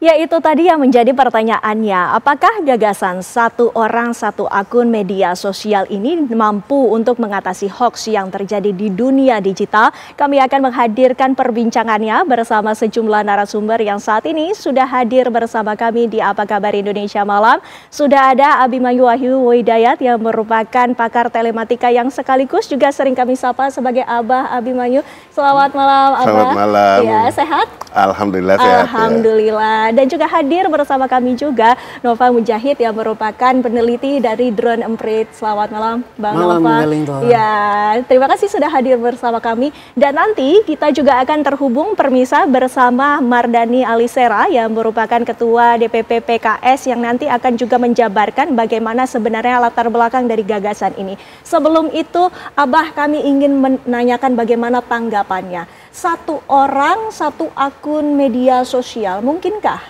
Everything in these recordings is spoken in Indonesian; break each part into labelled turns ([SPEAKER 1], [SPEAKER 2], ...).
[SPEAKER 1] Ya, itu tadi yang menjadi pertanyaannya. Apakah gagasan satu orang satu akun media sosial ini mampu untuk mengatasi hoax yang terjadi di dunia digital? Kami akan menghadirkan perbincangannya bersama sejumlah narasumber yang saat ini sudah hadir bersama kami di Apa Kabar Indonesia Malam. Sudah ada Abimanyu Wahyu Hidayat yang merupakan pakar telematika yang sekaligus juga sering kami sapa sebagai Abah Abimanyu. Selamat malam, Abah.
[SPEAKER 2] Selamat malam.
[SPEAKER 1] Ya, sehat?
[SPEAKER 2] Alhamdulillah sehat.
[SPEAKER 1] Alhamdulillah. Ya. Dan juga hadir bersama kami juga Nova Mujahid yang merupakan peneliti dari Drone Emprit. Selamat malam, Bang Nova. Ya, terima kasih sudah hadir bersama kami. Dan nanti kita juga akan terhubung permisa bersama Mardani Alisera yang merupakan Ketua DPP PKS yang nanti akan juga menjabarkan bagaimana sebenarnya latar belakang dari gagasan ini. Sebelum itu, Abah, kami ingin menanyakan bagaimana tanggapannya. Satu orang, satu akun media sosial, mungkinkah?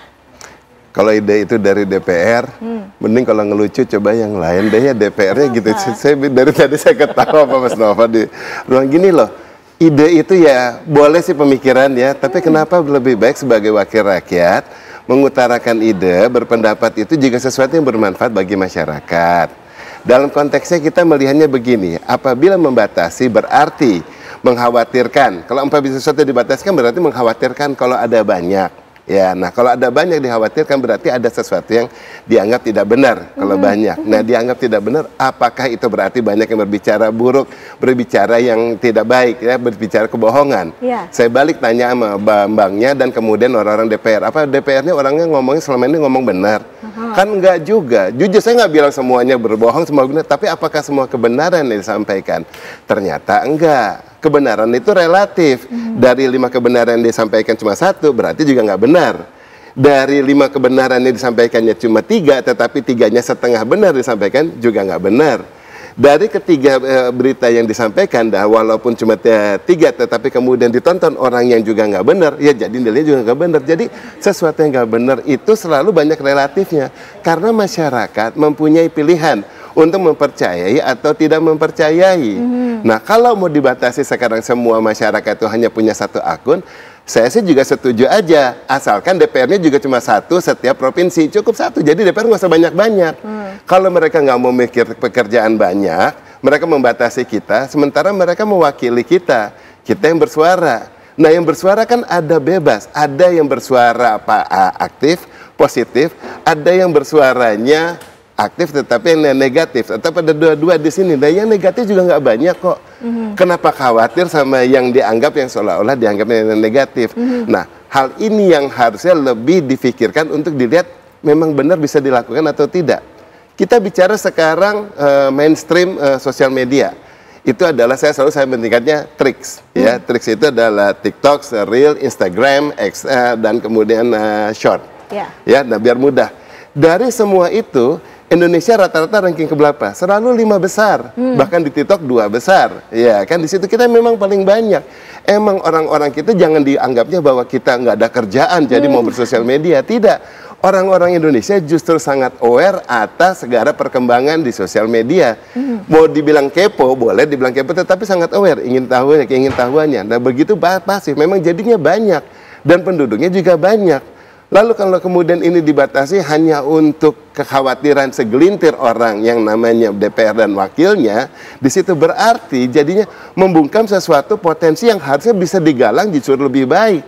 [SPEAKER 2] Kalau ide itu dari DPR, mending kalau ngelucu coba yang lain deh ya DPR-nya gitu. Saya dari tadi saya ketawa Pak Mas Nova di ruang gini loh. Ide itu ya boleh sih pemikiran ya, tapi kenapa lebih baik sebagai wakil rakyat mengutarakan ide, berpendapat itu juga sesuatu yang bermanfaat bagi masyarakat. Dalam konteksnya kita melihatnya begini, apabila membatasi berarti mengkhawatirkan. Kalau sesuatu dibataskan berarti mengkhawatirkan kalau ada banyak. Ya, nah kalau ada banyak dikhawatirkan berarti ada sesuatu yang dianggap tidak benar kalau banyak. Nah, dianggap tidak benar, apakah itu berarti banyak yang berbicara buruk, berbicara yang tidak baik, ya, berbicara kebohongan? Yeah. Saya balik tanya sama bambangnya dan kemudian orang-orang DPR, apa DPR-nya orangnya ngomongnya selama ini ngomong benar? Kan enggak juga. Jujur saya nggak bilang semuanya berbohong, semua benar, tapi apakah semua kebenaran yang disampaikan? Ternyata enggak. Kebenaran itu relatif. Dari 5 kebenaran yang disampaikan cuma 1, berarti juga nggak benar. Dari 5 kebenaran yang disampaikannya cuma 3, tetapi 3-nya setengah benar disampaikan, juga nggak benar. Dari ketiga berita yang disampaikan, walaupun cuma 3, tetapi kemudian ditonton orang yang juga nggak benar, ya jadi nilainya juga nggak benar. Jadi sesuatu yang nggak benar itu selalu banyak relatifnya. Karena masyarakat mempunyai pilihan untuk mempercayai atau tidak mempercayai. Nah, kalau mau dibatasi sekarang semua masyarakat itu hanya punya 1 akun, saya sih juga setuju aja. Asalkan DPR-nya juga cuma 1 setiap provinsi, cukup 1. Jadi DPR nggak usah banyak-banyak. Kalau mereka nggak mau mikir pekerjaan banyak, mereka membatasi kita, sementara mereka mewakili kita. Kita yang bersuara. Nah, yang bersuara kan ada bebas. Ada yang bersuara aktif, positif, ada yang bersuaranya aktif tetapi yang negatif, tetap ada dua-dua di sini. Dan yang negatif juga nggak banyak kok. Kenapa khawatir sama yang dianggap yang seolah-olah dianggap yang negatif? Nah, hal ini yang harusnya lebih difikirkan untuk dilihat memang benar bisa dilakukan atau tidak. Kita bicara sekarang mainstream sosial media. Itu adalah saya mentingkatnya Trix, ya. Trix itu adalah TikTok, Reel, Instagram, X, dan kemudian Short. Ya, nah biar mudah. Dari semua itu Indonesia rata-rata ranking keberapa? Selalu 5 besar, bahkan di TikTok 2 besar. Ya kan di situ kita memang paling banyak. Emang orang-orang kita jangan dianggapnya bahwa kita nggak ada kerjaan jadi mau bersosial media. Tidak. Orang-orang Indonesia justru sangat aware atas segala perkembangan di sosial media. Mau dibilang kepo, boleh dibilang kepo, tetapi sangat aware, ingin tahuannya. Nah begitu pasif, memang jadinya banyak dan penduduknya juga banyak. Lalu kalau kemudian ini dibatasi hanya untuk kekhawatiran segelintir orang yang namanya DPR dan wakilnya, di situ berarti jadinya membungkam sesuatu potensi yang harusnya bisa digalang justru lebih baik.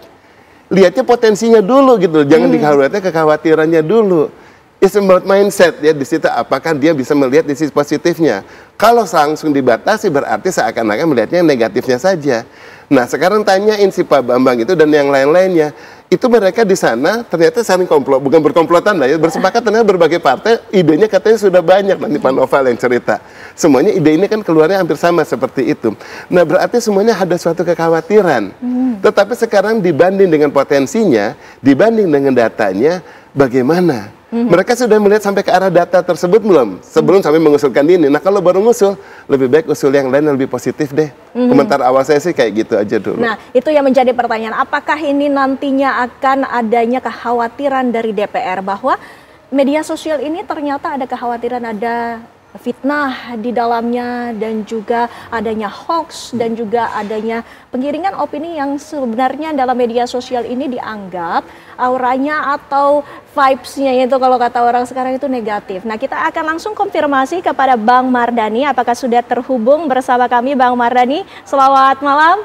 [SPEAKER 2] Lihatnya potensinya dulu gitu, jangan dikhawatirkan kekhawatirannya dulu. It's about mindset ya di situ, apakah dia bisa melihat di sisi positifnya. Kalau langsung dibatasi berarti seakan-akan melihatnya negatifnya saja. Nah sekarang tanyain si Pak Bambang itu dan yang lain-lainnya. Itu mereka di sana ternyata saling komplot, bukan berkomplotan lah ya, bersepakat ternyata berbagai partai, idenya katanya sudah banyak, nanti Pak Noval yang cerita. Semuanya ide ini kan keluarnya hampir sama seperti itu. Nah berarti semuanya ada suatu kekhawatiran. Tetapi sekarang dibanding dengan potensinya, dibanding dengan datanya, bagaimana? Mereka sudah melihat sampai ke arah data tersebut belum? Sebelum sampai mengusulkan ini. Nah kalau baru ngusul, lebih baik usul yang lain yang lebih positif deh. Komentar awal saya sih kayak gitu aja dulu.
[SPEAKER 1] Nah itu yang menjadi pertanyaan, apakah ini nantinya akan adanya kekhawatiran dari DPR bahwa media sosial ini ternyata ada kekhawatiran ada fitnah di dalamnya, dan juga adanya hoax, dan juga adanya penggiringan opini yang sebenarnya dalam media sosial ini dianggap auranya atau vibes-nya itu kalau kata orang sekarang itu negatif. Nah, kita akan langsung konfirmasi kepada Bang Mardhani, apakah sudah terhubung bersama kami. Bang Mardhani, selamat malam.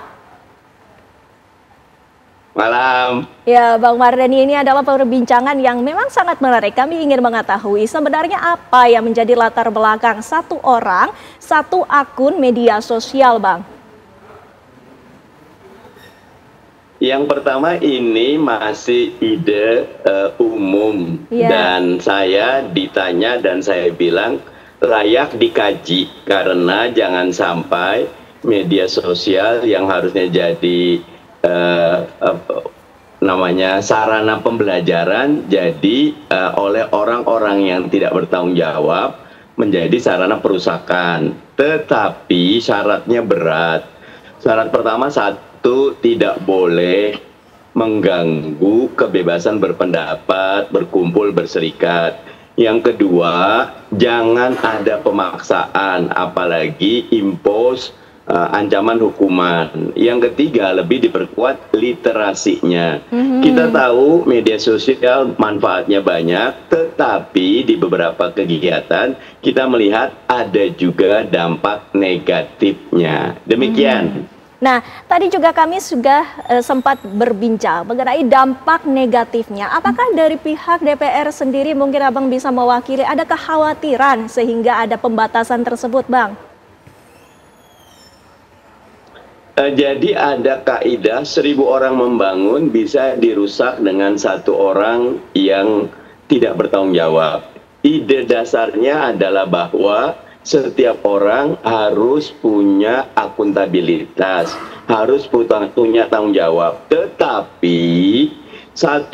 [SPEAKER 3] Malam.
[SPEAKER 1] Ya, Bang Mardhani, ini adalah perbincangan yang memang sangat menarik. Kami ingin mengetahui sebenarnya apa yang menjadi latar belakang satu orang, satu akun media sosial, Bang.
[SPEAKER 3] Yang pertama, ini masih ide umum, dan saya ditanya dan saya bilang layak dikaji, karena jangan sampai media sosial yang harusnya jadi sarana pembelajaran jadi oleh orang-orang yang tidak bertanggung jawab menjadi sarana perusakan. Tetapi syaratnya berat. Syarat pertama, satu, tidak boleh mengganggu kebebasan berpendapat, berkumpul, berserikat. Yang kedua, jangan ada pemaksaan, apalagi impose ancaman hukuman. Yang ketiga, lebih diperkuat literasinya. Kita tahu media sosial manfaatnya banyak, tetapi di beberapa kegiatan kita melihat ada juga dampak negatifnya. Demikian.
[SPEAKER 1] Nah, tadi juga kami sudah sempat berbincang mengenai dampak negatifnya. Apakah dari pihak DPR sendiri, mungkin Abang bisa mewakili, ada kekhawatiran sehingga ada pembatasan tersebut, Bang?
[SPEAKER 3] Jadi ada kaidah 1000 orang membangun bisa dirusak dengan 1 orang yang tidak bertanggung jawab. Ide dasarnya adalah bahwa setiap orang harus punya akuntabilitas, harus punya tanggung jawab. Tetapi 1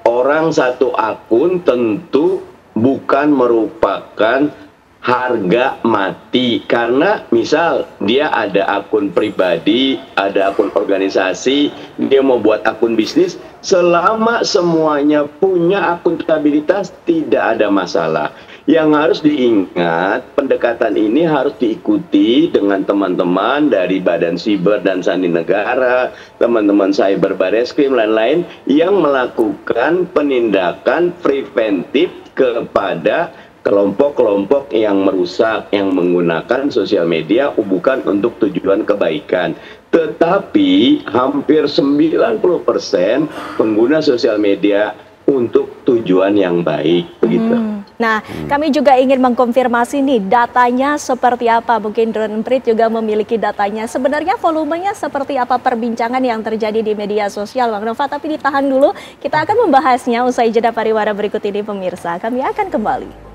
[SPEAKER 3] orang 1 akun tentu bukan merupakan harga mati, karena misal dia ada akun pribadi, ada akun organisasi, dia mau buat akun bisnis, selama semuanya punya akuntabilitas tidak ada masalah. Yang harus diingat, pendekatan ini harus diikuti dengan teman-teman dari Badan Siber dan Sandi Negara, teman-teman Cyber Bareskrim, lain-lain yang melakukan penindakan preventif kepada kelompok-kelompok yang merusak, yang menggunakan sosial media bukan untuk tujuan kebaikan. Tetapi hampir 90% pengguna sosial media untuk tujuan yang baik, begitu.
[SPEAKER 1] Nah, kami juga ingin mengkonfirmasi nih, datanya seperti apa? Mungkin Drone Emprit juga memiliki datanya. Sebenarnya volumenya seperti apa perbincangan yang terjadi di media sosial, Bang Nova? Tapi ditahan dulu, kita akan membahasnya usai jeda pariwara berikut ini, pemirsa. Kami akan kembali.